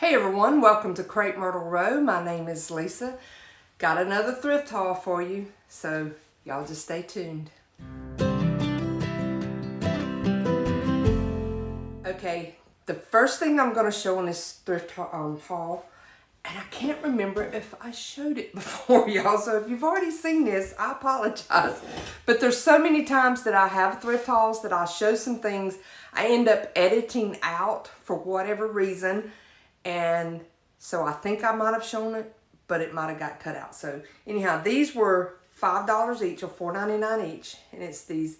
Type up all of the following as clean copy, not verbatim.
Hey everyone, welcome to Crepe Myrtle Row. My name is Lisa. Got another thrift haul for you, so y'all just stay tuned. Okay, the first thing I'm going to show in this thrift haul, and I can't remember if I showed it before y'all, so if you've already seen this, I apologize. But there's so many times that I have thrift hauls that I show some things I end up editing out for whatever reason. And so I think I might have shown it, but it might have got cut out. So anyhow, these were $5 each or $4.99 each. And it's these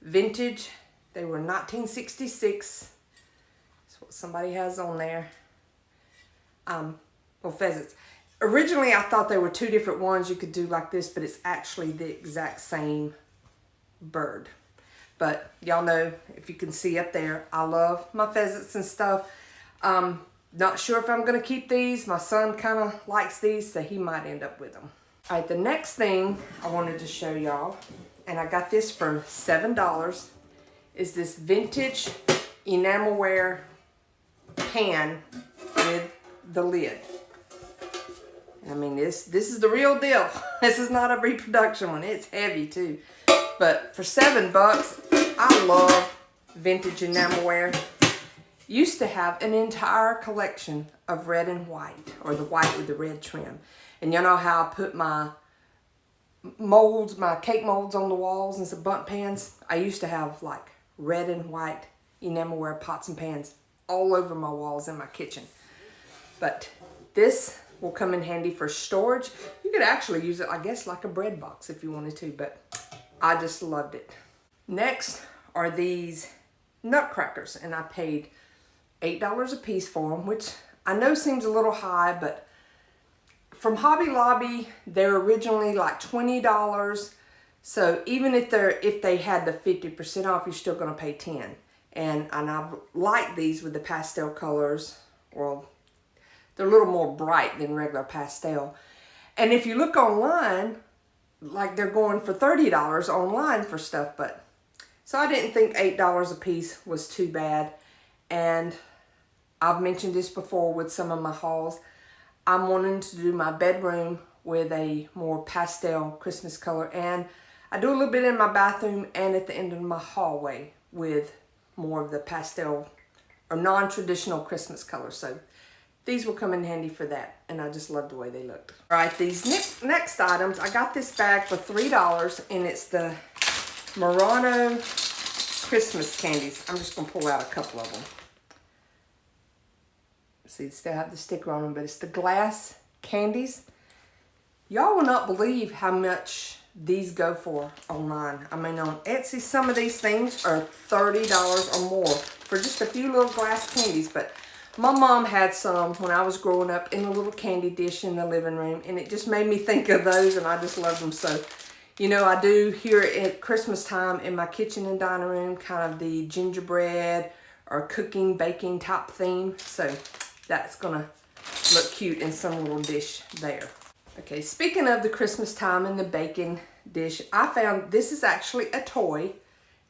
vintage, they were 1966. That's what somebody has on there. Well, pheasants. Originally, I thought they were two different ones you could do like this, but it's actually the exact same bird. But y'all know, if you can see up there, I love my pheasants and stuff. Not sure if I'm going to keep these. My son kind of likes these, so he might end up with them. All right, the next thing I wanted to show y'all, and I got this for $7, is this vintage enamelware pan with the lid. I mean, this is the real deal. This is not a reproduction one. It's heavy too. But for $7, I love vintage enamelware. Used to have an entire collection of red and white, or the white with the red trim. And you know how I put my molds, my cake molds on the walls and some bundt pans? I used to have like red and white enamelware pots and pans all over my walls in my kitchen. But this will come in handy for storage. You could actually use it, I guess, like a bread box if you wanted to, but I just loved it. Next are these Nutcrackers, and I paid $8 a piece for them, which I know seems a little high, but from Hobby Lobby, they're originally like $20. So even if they had the 50% off, you're still going to pay $10. And I like these with the pastel colors. Well, they're a little more bright than regular pastel. And if you look online, like they're going for $30 online for stuff, but so I didn't think $8 a piece was too bad. And I've mentioned this before with some of my hauls. I'm wanting to do my bedroom with a more pastel Christmas color. And I do a little bit in my bathroom and at the end of my hallway with more of the pastel or non-traditional Christmas color. So these will come in handy for that. And I just love the way they look. All right, these next items, I got this bag for $3 and it's the Murano Christmas candies. I'm just going to pull out a couple of them. See, they still have the sticker on them, but it's the glass candies. Y'all will not believe how much these go for online. I mean, on Etsy, some of these things are $30 or more for just a few little glass candies. But my mom had some when I was growing up in a little candy dish in the living room, and it just made me think of those, and I just love them. So, you know, I do here at Christmas time in my kitchen and dining room kind of the gingerbread or cooking, baking type theme. So that's gonna look cute in some little dish there. Okay, speaking of the Christmas time and the baking dish, I found this is actually a toy,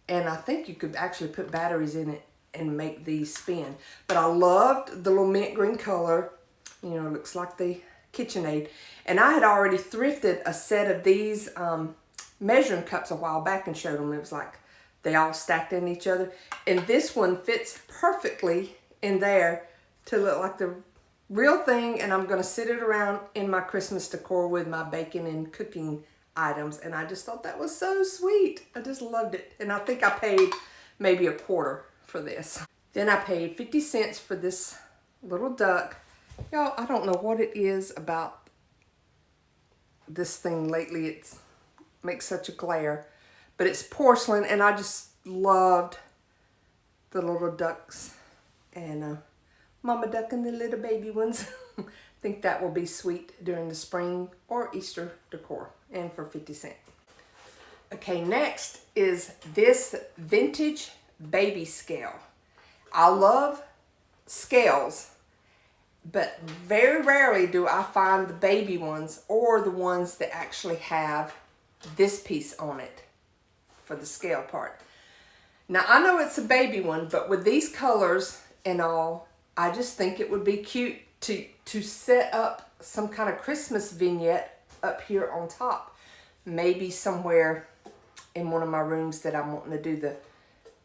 and I think you could actually put batteries in it and make these spin. But I loved the little mint green color. You know, it looks like the KitchenAid. And I had already thrifted a set of these measuring cups a while back and showed them. It was like they all stacked in each other. And this one fits perfectly in there to look like the real thing, and I'm going to sit it around in my Christmas decor with my baking and cooking items, and I just thought that was so sweet. I just loved it, and I think I paid maybe $0.25 for this. Then I paid 50 cents for this little duck. Y'all, I don't know what it is about this thing lately. It makes such a glare, but it's porcelain, and I just loved the little ducks, and Mama Duck and the little baby ones. I think that will be sweet during the spring or Easter decor, and for 50 cents. Okay, next is this vintage baby scale. I love scales, but very rarely do I find the baby ones or the ones that actually have this piece on it for the scale part. Now, I know it's a baby one, but with these colors and all, I just think it would be cute to set up some kind of Christmas vignette up here on top. Maybe somewhere in one of my rooms that I'm wanting to do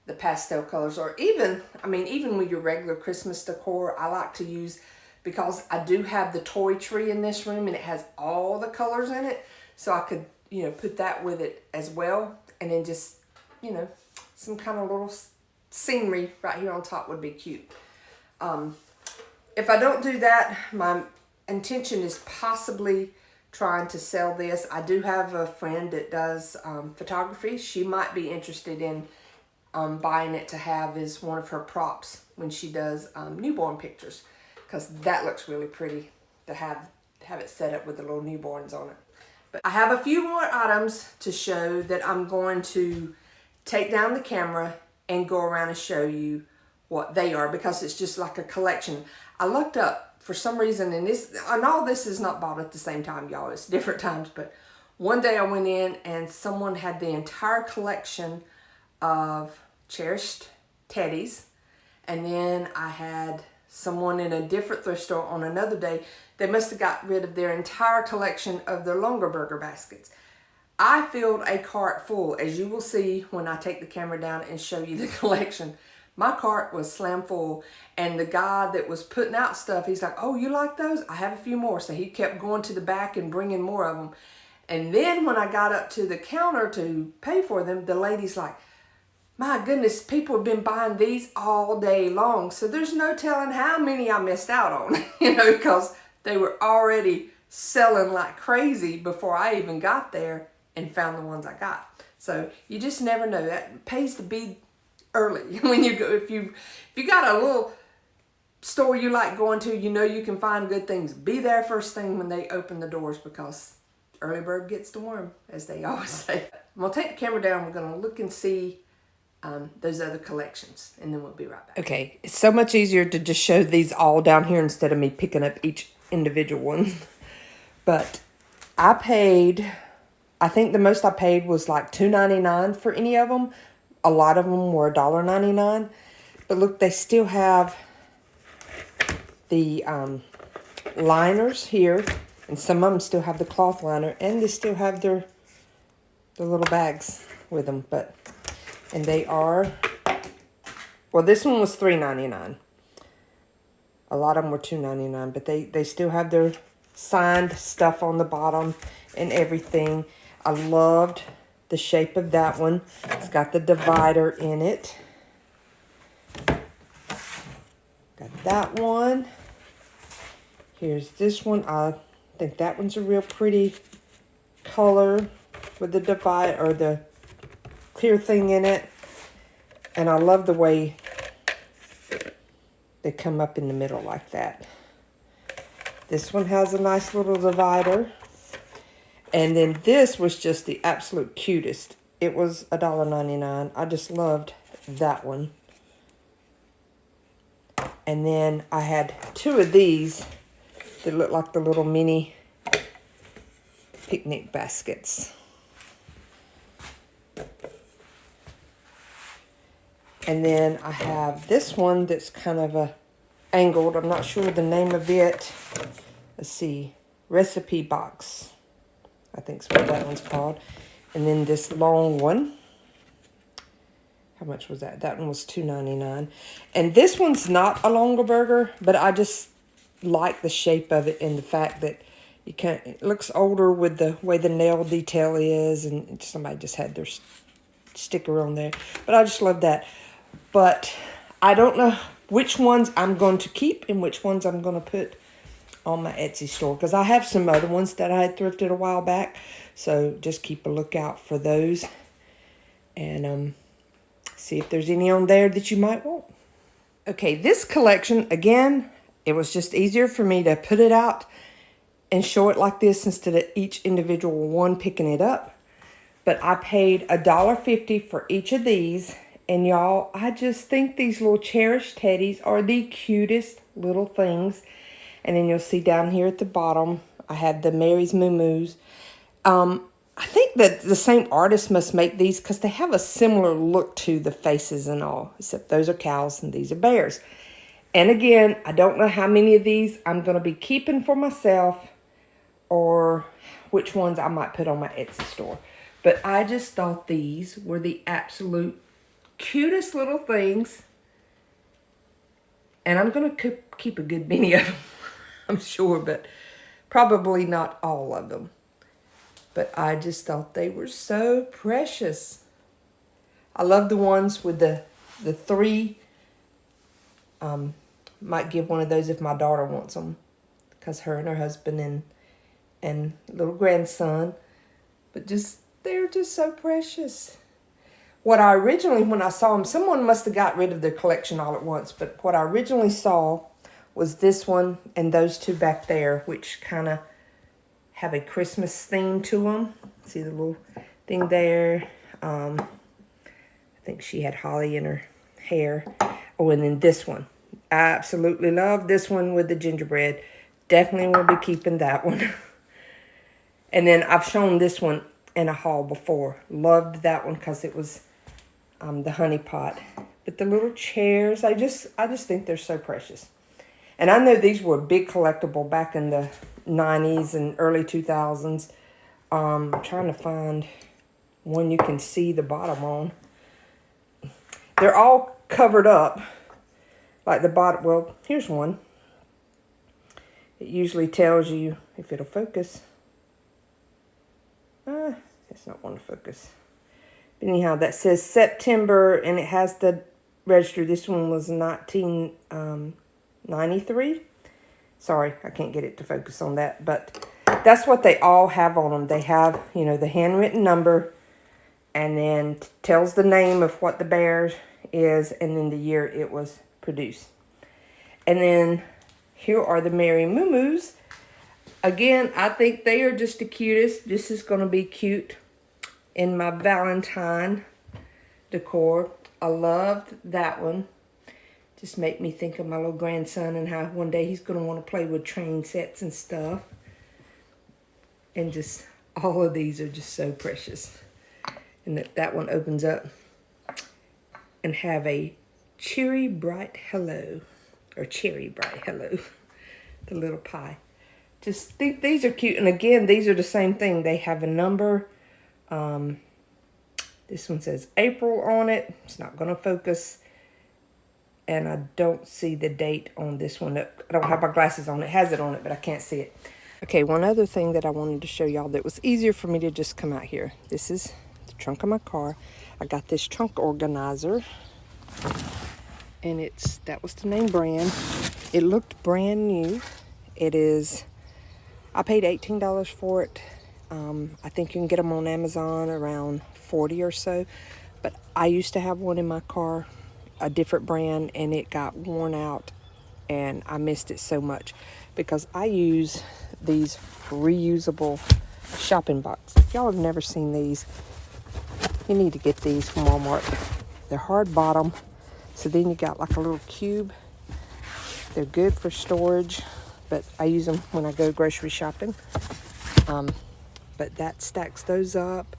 the pastel colors, or even, I mean, even with your regular Christmas decor, I like to use, because I do have the toy tree in this room and it has all the colors in it, so I could, you know, put that with it as well, and then just, you know, some kind of little scenery right here on top would be cute. If I don't do that, my intention is possibly trying to sell this. I do have a friend that does photography. She might be interested in buying it to have as one of her props when she does newborn pictures, because that looks really pretty to have it set up with the little newborns on it. But I have a few more items to show that I'm going to take down the camera and go around and show you what they are, because it's just like a collection. I looked up for some reason, and all this is not bought at the same time, y'all. It's different times, but one day I went in and someone had the entire collection of Cherished teddies, and then I had someone in a different thrift store on another day. They must have got rid of their entire collection of their Longaberger baskets. I filled a cart full, as you will see when I take the camera down and show you the collection. My cart was slam full, and the guy that was putting out stuff, he's like, oh, you like those? I have a few more. So he kept going to the back and bringing more of them. And then when I got up to the counter to pay for them, the lady's like, my goodness, people have been buying these all day long. So there's no telling how many I missed out on, you know, because they were already selling like crazy before I even got there and found the ones I got. So you just never know. That pays to be early when you go. If you got a little store you like going to, you know you can find good things. Be there first thing when they open the doors, because early bird gets the worm, as they always say. I'm gonna take the camera down. We're gonna look and see those other collections, and then we'll be right back. Okay, it's so much easier to just show these all down here instead of me picking up each individual one. But I think the most I paid was like $2.99 for any of them. A lot of them were $1.99. But look, they still have the liners here, and some of them still have the cloth liner, and they still have their little bags with them. And they are, well, this one was $3.99. A lot of them were $2.99, but they still have their signed stuff on the bottom and everything. I loved the shape of that one. It's got the divider in it. Got that one. Here's this one. I think that one's a real pretty color with the divider, or the clear thing in it. And I love the way they come up in the middle like that. This one has a nice little divider. And then this was just the absolute cutest. It was $1.99. I just loved that one. And then I had two of these that look like the little mini picnic baskets. And then I have this one that's kind of a angled. I'm not sure the name of it. Let's see. Recipe box, I think is what that one's called. And then this long one. How much was that? That one was $2.99. And this one's not a Longaberger, but I just like the shape of it and the fact that it looks older with the way the nail detail is, and somebody just had their sticker on there. But I just love that. But I don't know which ones I'm going to keep and which ones I'm going to put on my Etsy store, because I have some other ones that I had thrifted a while back. So just keep a lookout for those, and see if there's any on there that you might want. Okay, this collection, again, it was just easier for me to put it out and show it like this instead of each individual one picking it up. But I paid $1.50 for each of these. And y'all, I just think these little Cherished teddies are the cutest little things. And then you'll see down here at the bottom, I have the Mary's Moo Moos. I think that the same artist must make these, because they have a similar look to the faces and all, except those are cows and these are bears. And again, I don't know how many of these I'm going to be keeping for myself or which ones I might put on my Etsy store. But I just thought these were the absolute cutest little things. And I'm going to keep a good many of them, I'm sure, but probably not all of them. But I just thought they were so precious. I love the ones with the three. Might give one of those if my daughter wants them, because her and her husband and little grandson. But they're just so precious. What I originally, when I saw them, someone must have got rid of their collection all at once. But what I originally saw was this one and those two back there, which kind of have a Christmas theme to them. See the little thing there? I think she had holly in her hair. Oh, and then this one. I absolutely love this one with the gingerbread. Definitely will be keeping that one. And then I've shown this one in a haul before. Loved that one because it was the honey pot. But the little chairs, I just think they're so precious. And I know these were a big collectible back in the 90s and early 2000s. I'm trying to find one you can see the bottom on. They're all covered up. Like the bottom, well, here's one. It usually tells you if it'll focus. It's not one to focus. But anyhow, that says September, and it has the register. This one was 1993. Sorry, I can't get it to focus on that. But that's what they all have on them. They have, the handwritten number, and then tells the name of what the bear is, and then the year it was produced. And then here are the Merry Moo Moos. Again, I think they are just the cutest. This is going to be cute in my Valentine decor. I loved that one. Just make me think of my little grandson and how one day he's going to want to play with train sets and stuff. And just all of these are just so precious. And that one opens up and have a cherry bright hello. Or cherry bright hello. The little pie. Just think these are cute. And again, these are the same thing. They have a number. This one says April on it. It's not going to focus. And I don't see the date on this one. I don't have my glasses on. It has it on it, but I can't see it. Okay, one other thing that I wanted to show y'all that was easier for me to just come out here. This is the trunk of my car. I got this trunk organizer. And that was the name brand. It looked brand new. It is, I paid $18 for it. I think you can get them on Amazon around $40 or so. But I used to have one in my car, a different brand, and it got worn out. And I missed it so much because I use these reusable shopping boxes. If y'all have never seen these, you need to get these from Walmart. They're hard bottom. So then you got like a little cube. They're good for storage, but I use them when I go grocery shopping. But that stacks those up.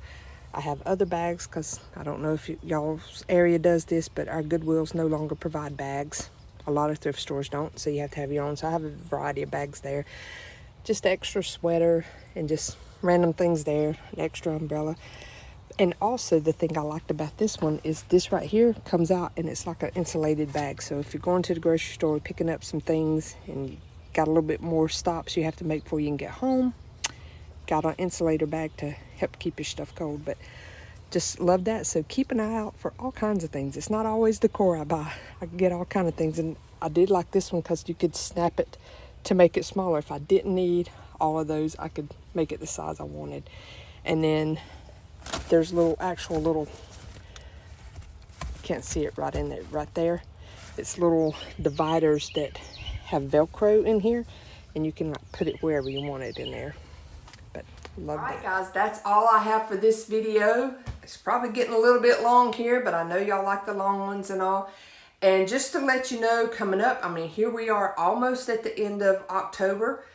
I have other bags because I don't know if y'all's area does this, but our Goodwills no longer provide bags. A lot of thrift stores don't, so you have to have your own. So I have a variety of bags there. Just extra sweater and just random things there, an extra umbrella. And also the thing I liked about this one is this right here comes out and it's like an insulated bag. So if you're going to the grocery store picking up some things and you got a little bit more stops you have to make before you can get home, got an insulator bag to help keep your stuff cold. But just love that. So keep an eye out for all kinds of things. It's not always decor I buy. I can get all kinds of things. And I did like this one because you could snap it to make it smaller. If I didn't need all of those, I could make it the size I wanted. And then there's actual little, can't see it right in there, right there. It's little dividers that have Velcro in here, and you can put it wherever you want it in there. But love that. All right, guys, that's all I have for this video. It's probably getting a little bit long here, but I know y'all like the long ones and all. And just to let you know, coming up, here we are almost at the end of October,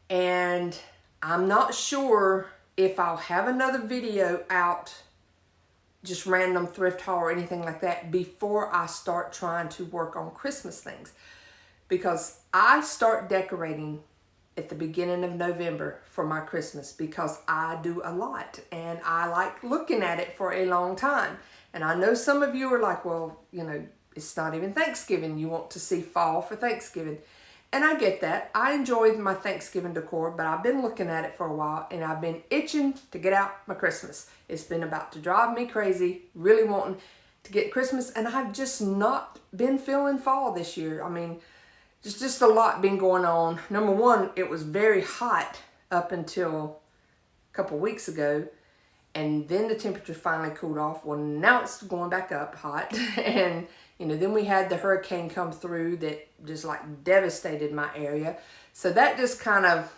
and I'm not sure if I'll have another video out, just random thrift haul or anything like that, before I start trying to work on Christmas things. because I start decorating at the beginning of November for my Christmas because I do a lot and I like looking at it for a long time. And I know some of you are like, well, you know, it's not even Thanksgiving. You want to see fall for Thanksgiving. And I get that. I enjoy my Thanksgiving decor, but I've been looking at it for a while and I've been itching to get out my Christmas. It's been about to drive me crazy, really wanting to get Christmas, and I've just not been feeling fall this year. I mean, just a lot been going on. Number one, it was very hot up until a couple weeks ago, and then the temperature finally cooled off. Well, now it's going back up hot, and you know, then we had the hurricane come through that just like devastated my area. So that just kind of,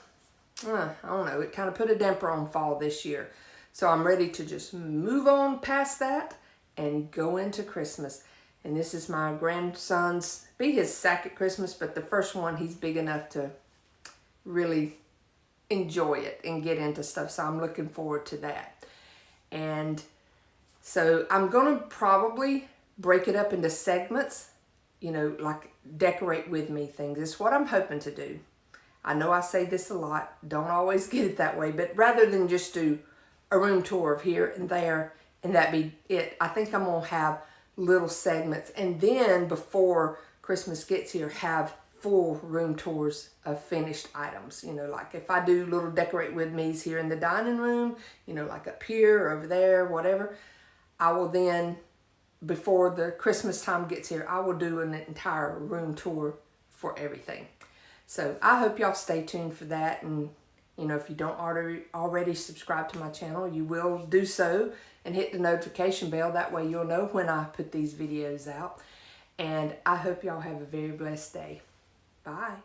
I don't know, it kind of put a damper on fall this year. So I'm ready to just move on past that and go into Christmas. And this is my grandson's, be his second Christmas, but the first one, he's big enough to really enjoy it and get into stuff. So I'm looking forward to that. And so I'm going to probably break it up into segments, you know, like decorate with me things. It's what I'm hoping to do. I know I say this a lot, don't always get it that way, but rather than just do a room tour of here and there and that be it, I think I'm going to have little segments, and then before Christmas gets here, have full room tours of finished items. You know, like if I do little decorate with me's here in the dining room, you know, like up here or over there, whatever, I will then, before the Christmas time gets here, I will do an entire room tour for everything. So I hope y'all stay tuned for that. And, you know, if you don't already subscribe to my channel, you will do so and hit the notification bell. That way you'll know when I put these videos out. And I hope y'all have a very blessed day. Bye.